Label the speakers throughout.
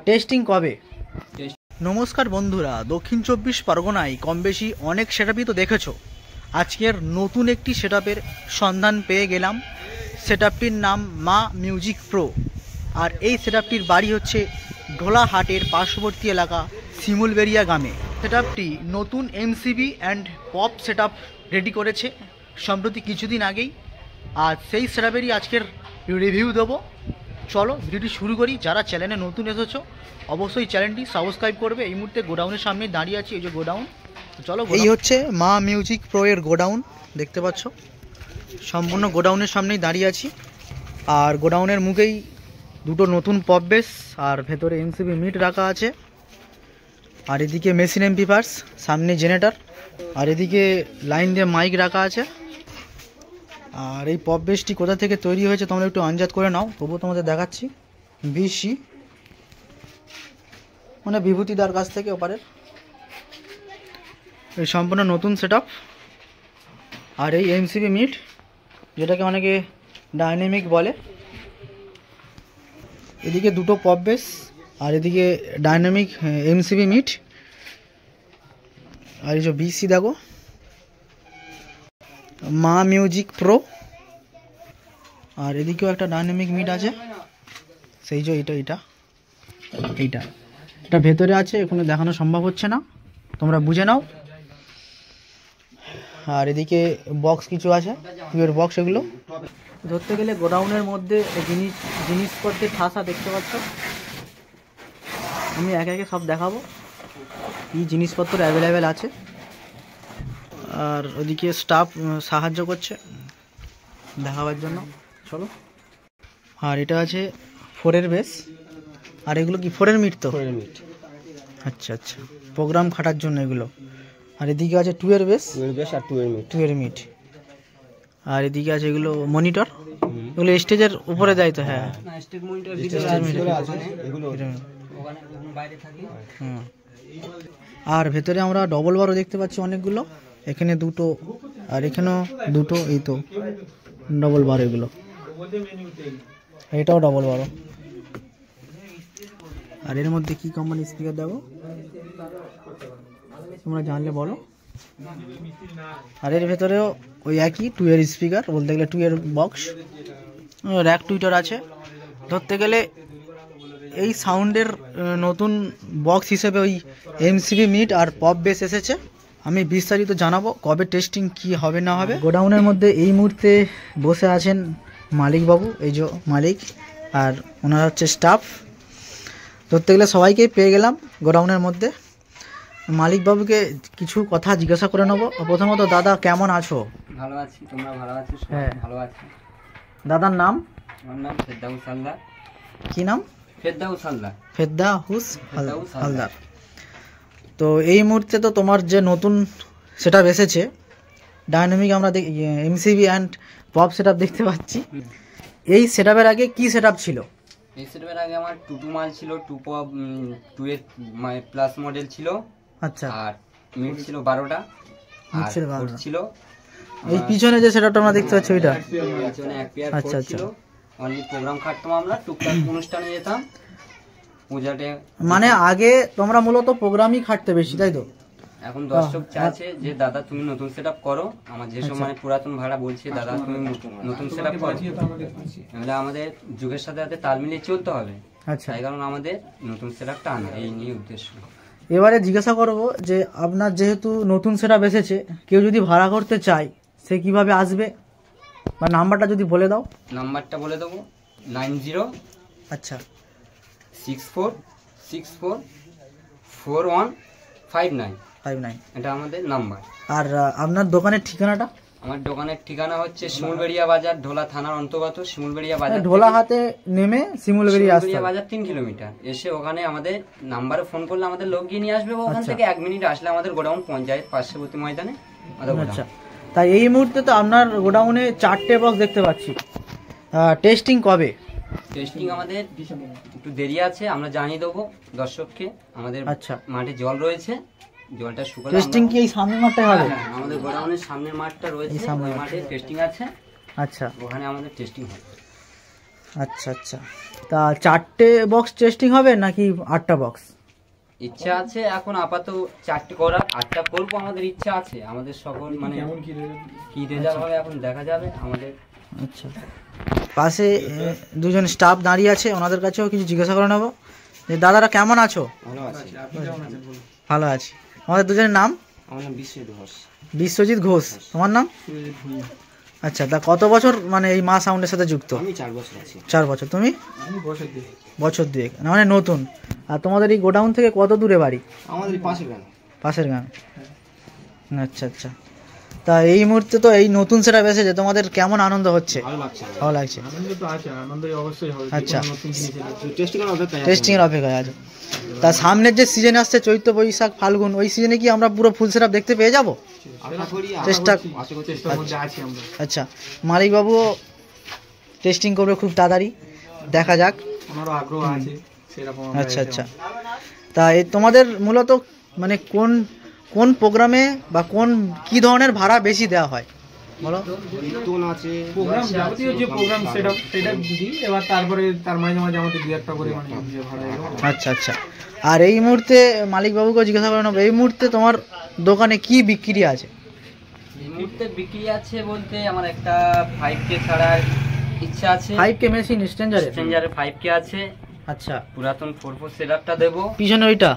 Speaker 1: Testing কবে? নমস্কার বন্ধুরা, দক্ষিণ 24 পরগনায় কম বেশি অনেক সেটআপই তো দেখেছো। আজকের নতুন একটি সেটআপের সন্ধান পেয়ে গেলাম। সেটআপটির নাম মা মিউজিক প্রো। আর এই সেটআপটির বাড়ি হচ্ছে ঢোলাহাটের পার্শ্ববর্তী এলাকা শিমুলবেড়িয়া গ্রামে। সেটআপটি নতুন MCB and pop setup ready করেছে সম্প্রতি কিছুদিন আগেই। আর সেই সেটআপেরই আজকের রিভিউ দেবো। চলো ভিডিওটি শুরু করি। যারা চ্যানেলে নতুন এসেছো অবশ্যই চ্যানেলটি সাবস্ক্রাইব করবে। এই মুহূর্তে গোডাউনের সামনে দাঁড়িয়ে আছি, এই যে গোডাউন। চলো, এই হচ্ছে মা মিউজিক প্রো এর গোডাউন, দেখতে পাচ্ছ। সম্পূর্ণ গোডাউনের সামনেই দাঁড়িয়ে আছি। আর গোডাউনের মুখেই দুটো নতুন পপ বেস আর ভেতরে এমসিবি মিট রাখা আছে। আর এদিকে মেশিন এমপ্লিফায়ার্স, সামনে জেনারেটর, আর এদিকে লাইন দিয়ে মাইক রাখা আছে। আর এই পপ বেসটি কোথা থেকে তৈরি হয়েছে তোমরা একটু আন্দাজ করে নাও, তবুও তোমাদের দেখাচ্ছি। বিসি মানে বিভূতিদার কাছ থেকে ওপারের। এই সম্পূর্ণ নতুন সেটআপ। আর এই এমসিবি মিট, যেটাকে অনেকে ডাইনামিক বলে। এদিকে দুটো পপ বেস আর এদিকে ডাইনামিক এমসিবি মিট। আর এই যে বিসি দেখো, মা মিউজিক প্রো। আর এদিকেও একটা ডাইনামিক মিট আছে, সেই যে এটা ভেতরে আছে, এখানে দেখানো সম্ভব হচ্ছে না, তোমরা বুঝে নাও। আর এদিকে বক্স কিছু আছে, টুয়ের বক্স। এগুলো ধরতে গেলে গোডাউনের মধ্যে জিনিসপত্রের ঠাসা, দেখতে পাচ্ছ। আমি একে একে সব দেখাবো কি জিনিসপত্র অ্যাভেলেবেল আছে। আর ওদিকে স্টাফ সাহায্য করছে দেখাবার জন্য, চলো। আর এটা আছে 4-এর বেস। আর এগুলো কি 4-এর মিট? তো 4-এর মিট। আচ্ছা, প্রোগ্রাম খাটার জন্য এগুলো। আর এদিকে আছে 2-এর বেস আর 2-এর মিট। আর এদিকে আছে এগুলো মনিটর, এগুলো স্টেজের উপরে দেয় তো। হ্যাঁ, আর ভেতরে আমরা ডবল বারও দেখতে পাচ্ছি অনেকগুলো। এখানে দুটো আর এখানেও দুটো, এই তো ডবল বার। এগুলো এটাও ডবল বারো। আর এর মধ্যে কি কোম্পানি স্পিকার দেবো তোমরা জানলে বলো। আর এর ভেতরেও ওই একই 2-এর স্পিকার, বলতে গেলে 2-এর বক্স। র্যাক টুইটার আছে। ধরতে গেলে এই সাউন্ডের নতুন বক্স হিসেবে ওই এমসিবি মিট আর পপ বেস এসেছে। আমি বিস্তারিত জানাবো কবে টেস্টিং কি হবে না হবে। গোডাউনের মধ্যে এই মুহূর্তে বসে আছেন মালিকবাবু, এই যে মালিক, আর ওনারা হচ্ছে স্টাফ। ধরতে গেলে সবাইকেই পেয়ে গেলাম গোডাউনের মধ্যে। মালিকবাবুকে কিছু কথা জিজ্ঞাসা করে নেবো। প্রথমত, দাদা কেমন আছো?
Speaker 2: ভালো আছি, তোমরা ভালো আছো?
Speaker 1: হ্যাঁ,
Speaker 2: ভালো আছি।
Speaker 1: দাদার নাম?
Speaker 2: আমার নাম ফেরদাউস হালদার।
Speaker 1: কি নাম?
Speaker 2: ফেরদাউস হালদার।
Speaker 1: ফেরদাউস হালদার। তো এই মুহূর্তে তো তোমার যে নতুন সেটআপ এসেছে ডাইনামিক, আমরা এমসিবি অ্যান্ড পপ সেটআপ দেখতে পাচ্ছি। এই সেটআপের আগে কি সেটআপ ছিল?
Speaker 2: এই সেটআপের আগে আমার 2 মাল ছিল, 2 পপ 2-এর প্লাস মডেল ছিল।
Speaker 1: আচ্ছা।
Speaker 2: আর মিট ছিল 12টা। আর ফোর ছিল।
Speaker 1: এই পিছনে যে সেটআপটা আমরা দেখতে পাচ্ছি ওইটা
Speaker 2: পিছনে এক পেয়ার ফোর ছিল। অনলি প্রোগ্রাম খাটতাম আমরা, টুকটাক অনুষ্ঠানে যেতাম, পূজাতে। মানে
Speaker 1: আগে তোমরা মূলত প্রোগ্রামই খাটতে বেশি, তাই তো?
Speaker 2: এখন দর্শক চাইছে যে দাদা তুমি নতুন সেটআপ করো। আমার যেসব মানে পুরাতন ভাড়া বলছে দাদা তুমি নতুন সেটআপ করো। তাহলে আমাদের যুগের সাথে সাথে তাল মিলিয়ে চলতে হবে।
Speaker 1: আচ্ছা,
Speaker 2: তাই কারণ আমাদের নতুন সেটআপটা আনা, এই নিয়ে উদ্দেশ্য।
Speaker 1: এবারে জিজ্ঞাসা করবো যে আপনার যেহেতু নতুন সেটআপ এসেছে, কেউ যদি ভাড়া করতে চায় সে কিভাবে আসবে, বা নাম্বারটা যদি বলে দাও।
Speaker 2: নাম্বারটা বলে দেবো, 90।
Speaker 1: আচ্ছা,
Speaker 2: 64644159। এটা আমাদের নাম্বার।
Speaker 1: আর আপনার দোকানের ঠিকানাটা?
Speaker 2: আমার দোকানের ঠিকানা হচ্ছে শিমুলবেড়িয়া বাজার, ঢোলা থানার অন্তর্গত শিমুলবেড়িয়া বাজার।
Speaker 1: ঢোলা হাতে নেমে শিমুলবেড়িয়া
Speaker 2: বাজার 3 কিলোমিটার। এসে ওখানে আমাদের নাম্বারে ফোন করলে আমাদের লোক গিয়ে নিয়ে আসবে। ওখান থেকে 1 মিনিট আসলে আমাদের গোডাউন পঞ্চায়েত পার্শ্ববর্তী ময়দানে।
Speaker 1: আচ্ছা, তাই এই মুহূর্তে তো আপনার গোডাউনে 4টে বক্স দেখতে পাচ্ছি। টেস্টিং কবে?
Speaker 2: টেস্টিং আমাদের একটু দেরি আছে, আমরা জানিয়ে দেবো দর্শককে। আমাদের মাঠে জল রয়েছে, জলটা শুকালে
Speaker 1: টেস্টিং কি এই সামনের মাঠটাই হবে?
Speaker 2: আমাদের গোডাউনের সামনের মাঠটা রয়েছে, ওই মাঠে টেস্টিং আছে।
Speaker 1: আচ্ছা,
Speaker 2: ওখানে আমাদের টেস্টিং হবে।
Speaker 1: আচ্ছা আচ্ছা, তা 4টে বক্স টেস্টিং হবে নাকি 8টা বক্স?
Speaker 2: ইচ্ছা আছে এখন আপাতত 4টে করার, 8টা করবো আমাদের ইচ্ছা আছে। আমাদের সকল মানে কি রেজাল্ট হবে এখন দেখা যাবে আমাদের।
Speaker 1: আচ্ছা, পাশে দুজন স্টাফ দাঁড়িয়ে আছে, ওনাদের কাছেও কিছু জিজ্ঞাসা করে নেবো। যে দাদারা কেমন আছো?
Speaker 2: ভালো আছে।
Speaker 1: ভালো আছি। আমাদের দুজনের নাম?
Speaker 2: আমার নাম বিশ্বজিৎ ঘোষ।
Speaker 1: বিশ্বজিৎ ঘোষ। তোমার নাম? আচ্ছা, তা কত বছর মানে এই মা সাউন্ডের সাথে যুক্ত?
Speaker 2: আমি 4 বছর আছি।
Speaker 1: 4 বছর। তুমি? বছর 2 মানে নতুন। আর তোমাদের এই গোডাউন থেকে কত দূরে বাড়ি?
Speaker 2: আমাদের পাশের গ্রাম।
Speaker 1: পাশের গ্রাম। আচ্ছা আচ্ছা, তা এই মুহূর্তে তো এই নতুন সেটআপ এসেছে, তোমাদের কেমন আনন্দ হচ্ছে?
Speaker 2: ভালো লাগছে।
Speaker 1: ভালো লাগছে।
Speaker 3: আনন্দ তো আছে, আনন্দ অবশ্যই হবে।
Speaker 1: আচ্ছা,
Speaker 3: নতুন জিনিস এলে
Speaker 2: টেস্টিং এর অপেক্ষায় আছি।
Speaker 1: টেস্টিং এর অপেক্ষায় আছে। তা সামনের যে সিজন আসছে চৈত্র বৈশাখ ফাল্গুন, ওই সিজনে কি আমরা পুরো ফুল সেটআপ দেখতে পেয়ে যাব?
Speaker 2: আশা করি
Speaker 1: চেষ্টার
Speaker 3: মধ্যে আছি আমরা।
Speaker 1: আচ্ছা, মালিকবাবুও টেস্টিং করবে খুব তাড়াতাড়ি, দেখা যাক।
Speaker 3: আমারও আগ্রহ আছে সেরকম।
Speaker 1: আচ্ছা আচ্ছা, তা এই তোমাদের মূলত মানে কোন কোন প্রোগ্রামে বা কি ধরনের ভাড়া বেশি দেওয়া হয় বলো?
Speaker 2: নতুন আছে
Speaker 3: প্রোগ্রাম, যাবতীয় যে প্রোগ্রাম সেটা দিই, এবার তারপরে তার মাঝে মাঝে আমাদের 2-1টা করে মানে যে ভাড়া এলো।
Speaker 1: আচ্ছা আচ্ছা, আর এই মুহূর্তে মালিকবাবুকে জিজ্ঞাসা করে নেবো, এই মুহূর্তে তোমার দোকানে কি বিক্রি আছে?
Speaker 2: এই মুহূর্তে বিক্রি আছে বলতে আমার একটা 5K ছাড়ার ইচ্ছা আছে।
Speaker 1: 5K মেশিন স্ট্রেঞ্জারে
Speaker 2: 5K আছে।
Speaker 1: আচ্ছা,
Speaker 2: পুরাতন 4-4 সেটআপটা দেবো।
Speaker 1: পিছনে ওইটা,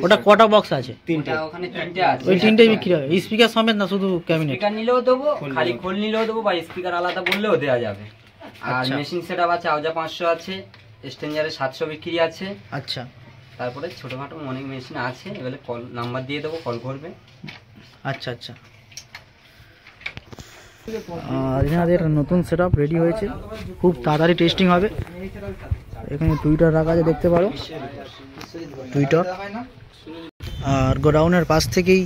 Speaker 1: ওটা কটা বক্স আছে?
Speaker 2: 3টে। ওখানে 3টে আছে।
Speaker 1: ওই 3টেই বিক্রি হবে স্পিকার সমেত না শুধু ক্যাবিনেট?
Speaker 2: স্পিকার নিলেও দেবো, খালি খোল নিলেও দেবো, বা স্পিকার আলাদা বললেও দেওয়া যাবে। আর
Speaker 1: আচ্ছা।
Speaker 2: মেশিন সেটআপ আছে, আউজা 500 আছে, স্ট্রেঞ্জারে 700 বিক্রি আছে।
Speaker 1: আচ্ছা,
Speaker 2: তারপরে ছোটখাটো অনেক মেশিন আছে, এবারে কল নাম্বার দিয়ে দেবো, কল করবে।
Speaker 1: আচ্ছা আচ্ছা। আর এনাদের নতুন সেটআপ রেডি হয়েছে, খুব তাড়াতাড়ি টেস্টিং হবে। এখানে টুইটার রাখা আছে, দেখতে পারো টুইটার। আর গোডাউনের পাশ থেকেই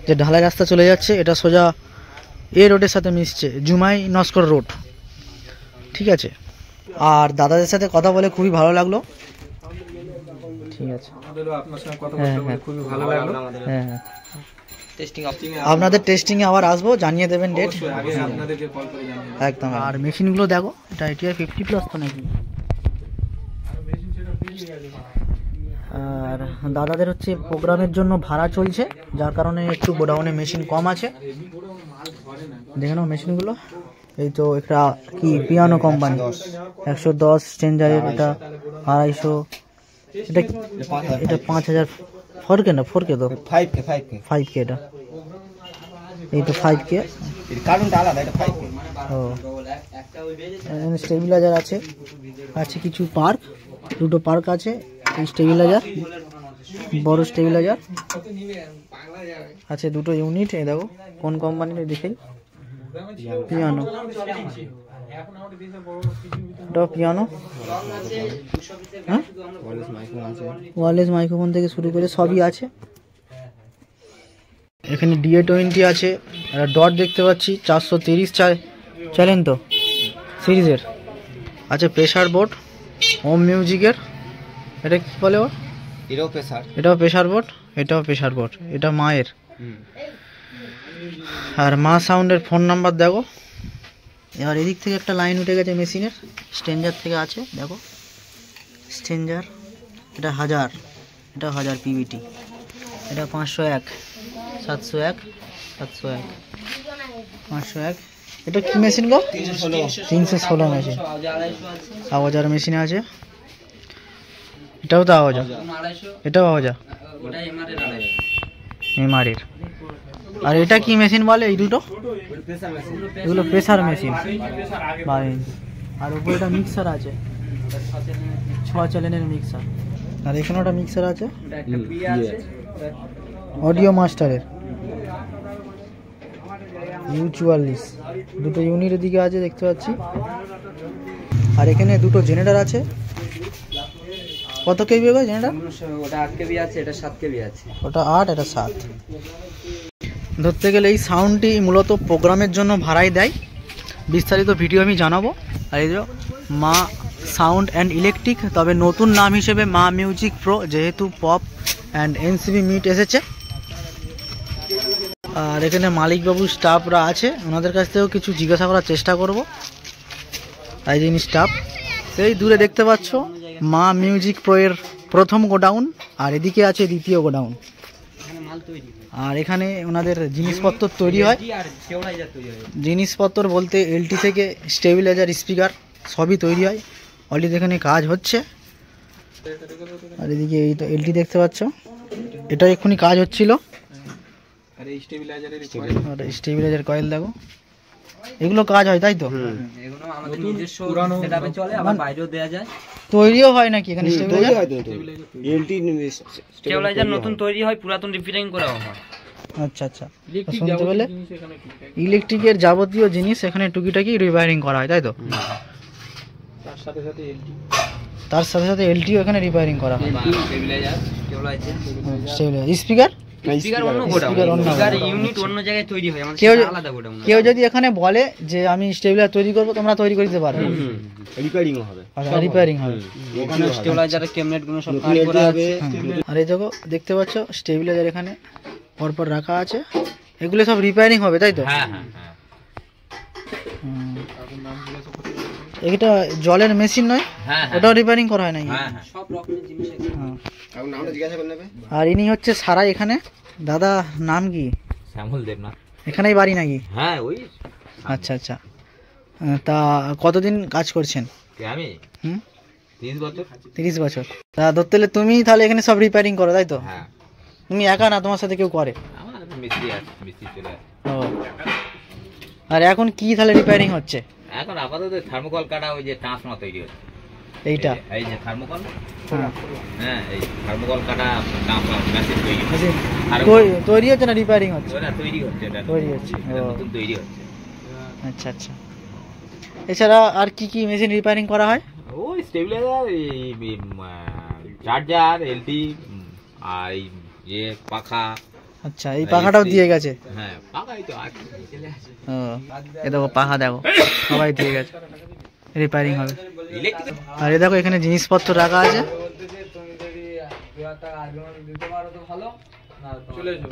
Speaker 1: যে ঢালাই রাস্তা চলে যাচ্ছে, এটা সোজা রোডের সাথে মিশছে, জুমাই নস্কর রোড। ঠিক আছে, আর দাদাদের সাথে কথা বলে খুবই ভালো লাগলো। ঠিক আছে,
Speaker 3: আমাদেরও আপনার সঙ্গে কথা বলতে বলে খুবই ভালো লাগলো।
Speaker 1: হ্যাঁ হ্যাঁ, আপনাদের টেস্টিং এ আবার আসবো, জানিয়ে দেবেন ডেট।
Speaker 3: অবশ্যই আগে আপনাদেরকে কল করে জানিয়ে
Speaker 1: একদম। আর মেশিনগুলো দেখো, এটা এটিআই 50+ তো নাকি? আর দাদাদের হচ্ছে প্রোগ্রামের জন্য ভাড়া চলছে, যার কারণে একটু গোডাউনে মেশিন কম আছে। দেখে নাও মেশিনগুলো। এই তো একটা কি পিয়ানো কোম্পানি 110 স্ট্রেঞ্জারের, এটা 250, এটা 5000। 4K না 4K তো 5K এটা। এই তো 5K,
Speaker 2: কারণটা আলাদা, এটা 5K।
Speaker 1: ও এখানে স্টেবিলাইজার আছে, আছে কিছু পার্ক, 2টো পার্ক আছে, এই স্টেবিলাইজার, বড় স্টেবিলাইজার আছে, 2টো ইউনিট। এই দেখো কোন কোম্পানির দেখেই, পিয়ানো, এটাও পিয়ানো। হ্যাঁ, ওয়ারলেস মাইক্রোফোন থেকে শুরু করে সবই আছে। এখানে DA20 আছে, একটা ডট দেখতে পাচ্ছি, 430 চ্যালেঞ্জ তো সিরিজের আছে। প্রেসার বোর্ড হোম মিউজিকের, এটা কি বলে ওর?
Speaker 2: এটাও প্রেসার।
Speaker 1: এটাও প্রেসার বোর্ড, এটাও প্রেসার বোর্ড, এটা মায়ের। আর মা সাউন্ডের ফোন নাম্বার দেখো। এবার এদিক থেকে একটা লাইন উঠে গেছে মেশিনের, স্ট্রেঞ্জার থেকে আছে, দেখো স্ট্রেঞ্জার, এটা 1000, এটা 1000 পিভিটি, এটা 501, 701, 701, 501। এটা কি মেশিন গো? 316 মেশিন, আওয়াজার মেশিন আছে। এটাও তো আওয়াজা, এটাও আওয়াজা, এমআরের। আর এটা কি মেশিন বলে এই দুটো? এগুলো প্রেসার মেশিন। আর উপরে একটা মিক্সার আছে, 6 চ্যানেলের মিক্সার। আর এখানে একটা মিক্সার আছে, অডিও মাস্টারের U44, 2টো ইউনিটের দিকে আছে দেখতে পাচ্ছি। আর এখানে 2টো জেনারেটর আছে। কত কেবি হবে জেনারেটর?
Speaker 2: ওটা 8 কেবি আছে, এটা 7 কেবি আছে।
Speaker 1: ওটা 8, এটা 7। ধরতে গেলে এই সাউন্ডটি মূলত প্রোগ্রামের জন্য ভাড়াই দেয়। বিস্তারিত ভিডিও আমি জানাবো। আর এই যে মা সাউন্ড অ্যান্ড ইলেকট্রিক, তবে নতুন নাম হিসেবে মা মিউজিক প্রো, যেহেতু পপ অ্যান্ড এনসিবি মিট এসেছে। আর এখানে মালিকবাবু স্টাফরা আছে, ওনাদের কাছ থেকেও কিছু জিজ্ঞাসা করার চেষ্টা করব। এই যিনি স্টাফ, এই দূরে দেখতে পাচ্ছ মা মিউজিক প্রো এর প্রথম গোডাউন, আর এদিকে আছে দ্বিতীয় গোডাউন। আর এখানে ওনাদের জিনিসপত্র তৈরি হয়। জিনিসপত্র বলতে এলটি থেকে স্টেবিলাইজার, স্পিকার সবই তৈরি হয়। অলরেডি এখানে কাজ হচ্ছে। আর এদিকে এই তো এলটি দেখতে পাচ্ছ, এটা এক্ষুনি কাজ হচ্ছিল।
Speaker 3: আর এই
Speaker 1: স্টেবিলাইজার কয়েল দেখো, এগুলো কাজ হয় তাই তো?
Speaker 2: এগুলো আমাদের নিজস্ব সেটআপে চলে, আবার বাইরেও দেয়া যায়।
Speaker 1: তৈরিও হয় নাকি এখানে স্টেবিলাইজার?
Speaker 2: স্টেবিলাইজার নতুন তৈরি হয়, পুরাতন রিপেয়ারিং করা হয়।
Speaker 1: আচ্ছা আচ্ছা, শুনতে পেলে ইলেকট্রিকের যাবতীয় জিনিস এখানে টুকিটাকি রিপেয়ারিং করা হয় তাই তো? তার সাথে সাথে এলটিও এখানে রিপেয়ারিং করা হয়। স্পিকার
Speaker 2: ইউনিট অন্য জায়গায় তৈরি হয়, আমাদের আলাদা গোডাউন।
Speaker 1: কেউ যদি এখানে বলে যে আমি স্টেবিলাইজার তৈরি করবো, তোমরা তৈরি করে দিতে পারবে?
Speaker 4: রিপেয়ারিং হবে।
Speaker 1: আচ্ছা, রিপেয়ারিং হবে।
Speaker 2: ওখানে স্টেবিলাইজারের ক্যাবিনেট গুলো সব কাজ করা আছে।
Speaker 1: আর এই দেখো দেখতে পাচ্ছ স্টেবিলাইজার এখানে পরপর রাখা আছে, এগুলো সব রিপেয়ারিং হবে তাই তো?
Speaker 2: হ্যাঁ হ্যাঁ হ্যাঁ।
Speaker 1: এটা জলের মেশিন নয়?
Speaker 2: হ্যাঁ,
Speaker 1: ওটাও রিপেয়ারিং করা হয় নাকি?
Speaker 2: হ্যাঁ হ্যাঁ, সব রকমের জিনিস এখানে।
Speaker 1: আর ইনি হচ্ছে সারাই এখানে। দাদা নাম কি?
Speaker 4: শ্যামল দেবনাথ।
Speaker 1: এখানেই বাড়ি নাকি?
Speaker 4: হ্যাঁ ওই।
Speaker 1: আচ্ছা আচ্ছা, তা কতদিন কাজ করছেন?
Speaker 4: আমি
Speaker 1: হুম,
Speaker 4: 30 বছর।
Speaker 1: 30 বছর। তা ধরতে গেলে তুমি তাহলে এখানে সব রিপেয়ারিং করো তাই তো?
Speaker 4: হ্যাঁ,
Speaker 1: তুমি একা না, তোমার সাথে কেউ করে?
Speaker 4: আমার মিস্ত্রি আছে, মিস্ত্রি চলে আসে।
Speaker 1: ও, আর এখন কি তাহলে রিপেয়ারিং হচ্ছে?
Speaker 4: এখন আপাতত থার্মোকল কাটা, ওই যে ট্রান্সফর্মার তৈরি হচ্ছে
Speaker 1: এইটা?
Speaker 4: এই যে থার্মোকল।
Speaker 1: হ্যাঁ,
Speaker 4: হ্যাঁ, এই থার্মোকল কাটা ট্রান্সফর্মার মেশিন তৈরি হচ্ছে।
Speaker 1: মেশিন
Speaker 4: থার্মোকল
Speaker 1: তৈরি হচ্ছে না রিপেয়ারিং হচ্ছে?
Speaker 4: ওটা তৈরি হচ্ছে, এটা
Speaker 1: তৈরি হচ্ছে।
Speaker 4: এটা
Speaker 1: ও,
Speaker 4: নতুন তৈরি হচ্ছে।
Speaker 1: আচ্ছা আচ্ছা। এছাড়া আর কি কি মেশিন রিপেয়ারিং করা হয়?
Speaker 4: ওই স্টেবিলাইজার, চার্জার, এলটি, আর এই যে পাখা।
Speaker 1: আচ্ছা, এই পাখাটাও দিয়ে গেছে?
Speaker 4: হ্যাঁ, পাখাই তো আছে।
Speaker 1: ও, এ দেখো পাখা দেখো, সবাই দিয়ে গেছে, রিপেয়ারিং হবে।
Speaker 4: ইলেকট্রিক।
Speaker 1: আর এ দেখো এখানে জিনিসপত্র রাখা আছে।
Speaker 3: চলে এসো।